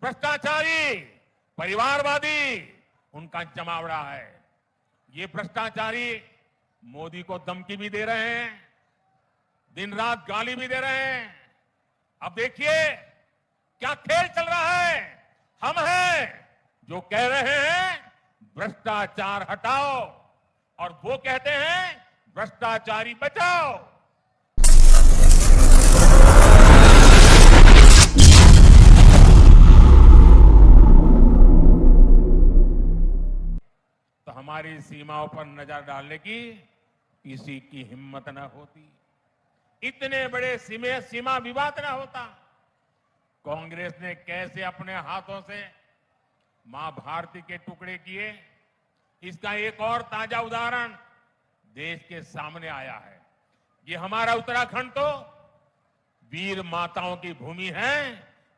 भ्रष्टाचारी, परिवारवादी उनका जमावड़ा है। ये भ्रष्टाचारी मोदी को धमकी भी दे रहे हैं, दिन रात गाली भी दे रहे हैं। अब देखिए क्या खेल चल रहा है। हम हैं जो कह रहे हैं भ्रष्टाचार हटाओ और वो कहते हैं भ्रष्टाचारी बचाओ। तो हमारी सीमाओं पर नजर डालने की किसी की हिम्मत न होती, इतने बड़े सीमा विवाद न होता। कांग्रेस ने कैसे अपने हाथों से मां भारती के टुकड़े किए, इसका एक और ताजा उदाहरण देश के सामने आया है। ये हमारा उत्तराखंड तो वीर माताओं की भूमि है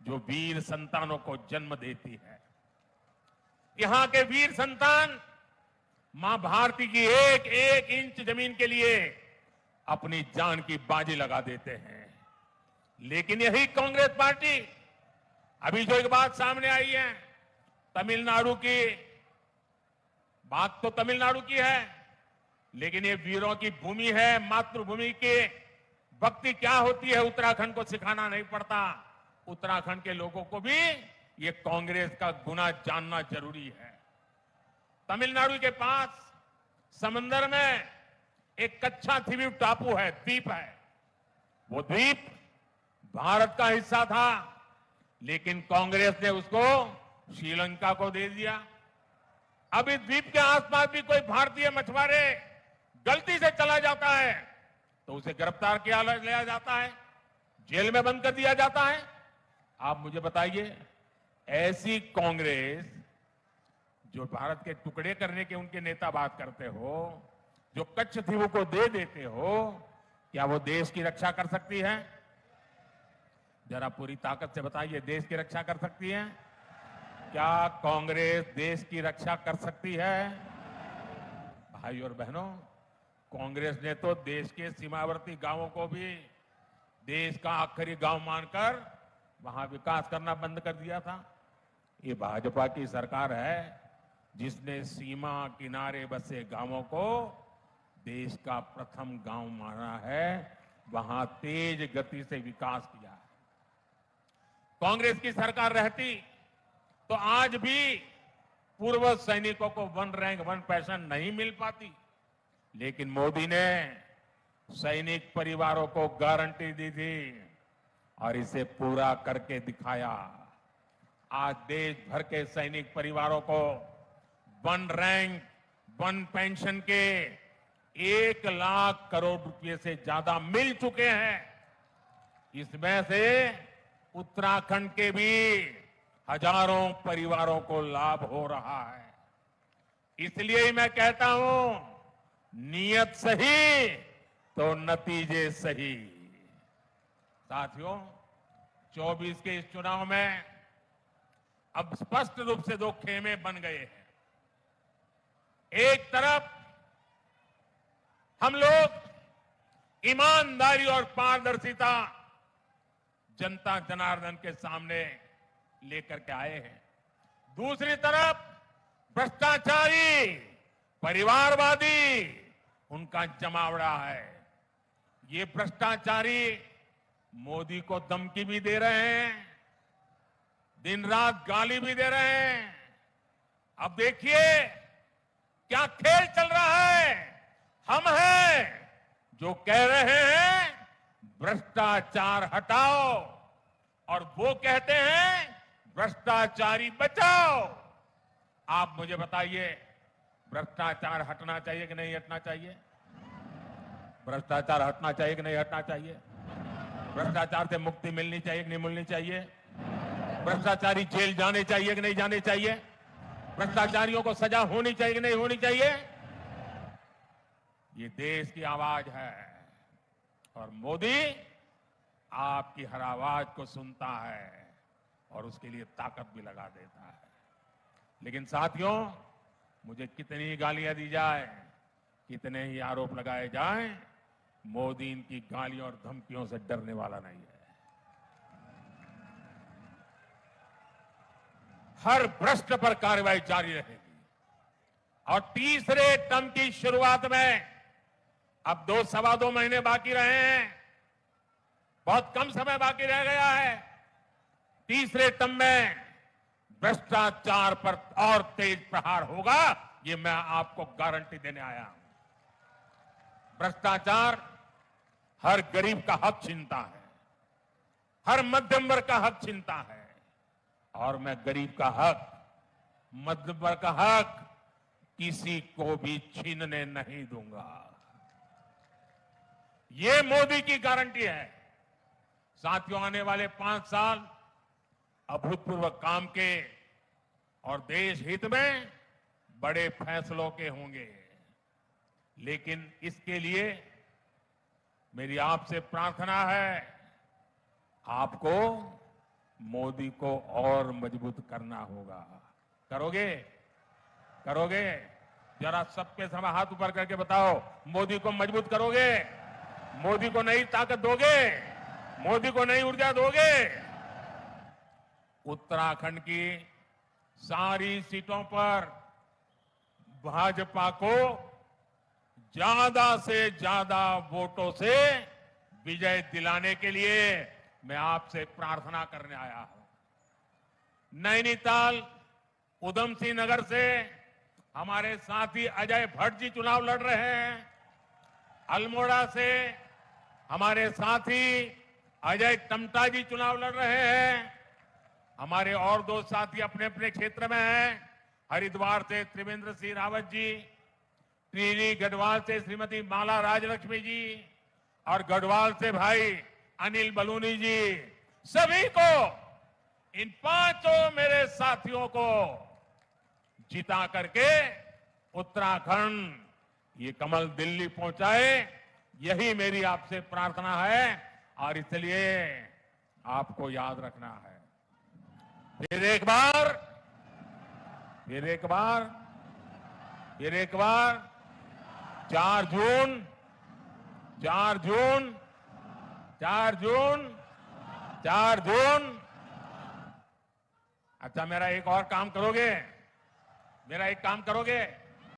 जो वीर संतानों को जन्म देती है। यहां के वीर संतान मां भारती की एक एक इंच जमीन के लिए अपनी जान की बाजी लगा देते हैं। लेकिन यही कांग्रेस पार्टी, अभी जो एक बात सामने आई है तमिलनाडु की, बात तो तमिलनाडु की है, लेकिन ये वीरों की भूमि है, मातृभूमि की भक्ति क्या होती है उत्तराखंड को सिखाना नहीं पड़ता। उत्तराखंड के लोगों को भी ये कांग्रेस का गुना जानना जरूरी है। तमिलनाडु के पास समंदर में एक कच्चा द्वीप टापू है, द्वीप है। वो द्वीप भारत का हिस्सा था, लेकिन कांग्रेस ने उसको श्रीलंका को दे दिया। अब इस द्वीप के आसपास भी कोई भारतीय मछुआरे गलती से चला जाता है तो उसे गिरफ्तार किया लिया जाता है, जेल में बंद कर दिया जाता है। आप मुझे बताइए, ऐसी कांग्रेस जो भारत के टुकड़े करने के उनके नेता बात करते हो, जो कच्छ द्वीप को दे देते हो, क्या वो देश की रक्षा कर सकती है? जरा पूरी ताकत से बताइए, देश की रक्षा कर सकती है? क्या कांग्रेस देश की रक्षा कर सकती है? भाई और बहनों, कांग्रेस ने तो देश के सीमावर्ती गांवों को भी देश का आखिरी गांव मानकर वहां विकास करना बंद कर दिया था। ये भाजपा की सरकार है जिसने सीमा किनारे बसे गांवों को देश का प्रथम गांव माना है, वहां तेज गति से विकास किया है। कांग्रेस की सरकार रहती तो आज भी पूर्व सैनिकों को 1 रैंक 1 पेंशन नहीं मिल पाती, लेकिन मोदी ने सैनिक परिवारों को गारंटी दी थी और इसे पूरा करके दिखाया। आज देश भर के सैनिक परिवारों को 1 रैंक 1 पेंशन के 1 लाख करोड़ रुपए से ज्यादा मिल चुके हैं। इसमें से उत्तराखंड के भी हजारों परिवारों को लाभ हो रहा है। इसलिए ही मैं कहता हूं, नीयत सही तो नतीजे सही। साथियों, 24 के इस चुनाव में अब स्पष्ट रूप से 2 खेमे बन गए हैं। एक तरफ हम लोग ईमानदारी और पारदर्शिता जनता जनार्दन के सामने लेकर के आए हैं, दूसरी तरफ भ्रष्टाचारी, परिवारवादी उनका जमावड़ा है। ये भ्रष्टाचारी मोदी को धमकी भी दे रहे हैं, दिन रात गाली भी दे रहे हैं। अब देखिए क्या खेल चल रहा है। हम हैं जो कह रहे हैं भ्रष्टाचार हटाओ और वो कहते हैं भ्रष्टाचारी बचाओ। आप मुझे बताइए, भ्रष्टाचार हटना चाहिए कि नहीं हटना चाहिए? भ्रष्टाचार हटना चाहिए कि नहीं हटना चाहिए? भ्रष्टाचार से मुक्ति मिलनी चाहिए कि नहीं मिलनी चाहिए? भ्रष्टाचारी जेल जाने चाहिए कि नहीं जाने चाहिए? भ्रष्टाचारियों को सजा होनी चाहिए कि नहीं होनी चाहिए? ये देश की आवाज है और मोदी आपकी हर आवाज को सुनता है और उसके लिए ताकत भी लगा देता है। लेकिन साथियों, मुझे कितनी गालियां दी जाए, कितने ही आरोप लगाए जाएं, मोदी इनकी गालियों और धमकियों से डरने वाला नहीं है। हर भ्रष्ट पर कार्रवाई जारी रहेगी। और तीसरे टर्म की शुरुआत में अब 2-2.25 महीने बाकी रहे हैं, बहुत कम समय बाकी रह गया है। तीसरे टर्म में भ्रष्टाचार पर और तेज प्रहार होगा, ये मैं आपको गारंटी देने आया हूं। भ्रष्टाचार हर गरीब का हक छीनता है, हर मध्यम वर्ग का हक छीनता है, और मैं गरीब का हक, मध्यम वर्ग का हक किसी को भी छीनने नहीं दूंगा। ये मोदी की गारंटी है। साथियों, आने वाले 5 साल अभूतपूर्व काम के और देश हित में बड़े फैसलों के होंगे, लेकिन इसके लिए मेरी आपसे प्रार्थना है, आपको मोदी को और मजबूत करना होगा। करोगे? करोगे? जरा सबके समय हाथ ऊपर करके बताओ, मोदी को मजबूत करोगे? मोदी को नई ताकत दोगे? मोदी को नई ऊर्जा दोगे? उत्तराखंड की सारी सीटों पर भाजपा को ज्यादा से ज्यादा वोटों से विजय दिलाने के लिए मैं आपसे प्रार्थना करने आया हूं। नैनीताल, उधम सिंह नगर से हमारे साथी अजय भट्ट जी चुनाव लड़ रहे हैं। अल्मोड़ा से हमारे साथी अजय टमटा जी चुनाव लड़ रहे हैं। हमारे और 2 साथी अपने अपने क्षेत्र में हैं। हरिद्वार से त्रिवेंद्र सिंह रावत जी, टिहरी गढ़वाल से श्रीमती माला राजलक्ष्मी जी, और गढ़वाल से भाई अनिल बलूनी जी। सभी को, इन 5 मेरे साथियों को जिता करके उत्तराखंड ये कमल दिल्ली पहुंचाए, यही मेरी आपसे प्रार्थना है। और इसलिए आपको याद रखना है, फिर एक बार 4 जून। अच्छा, मेरा एक और काम करोगे? मेरा एक काम करोगे?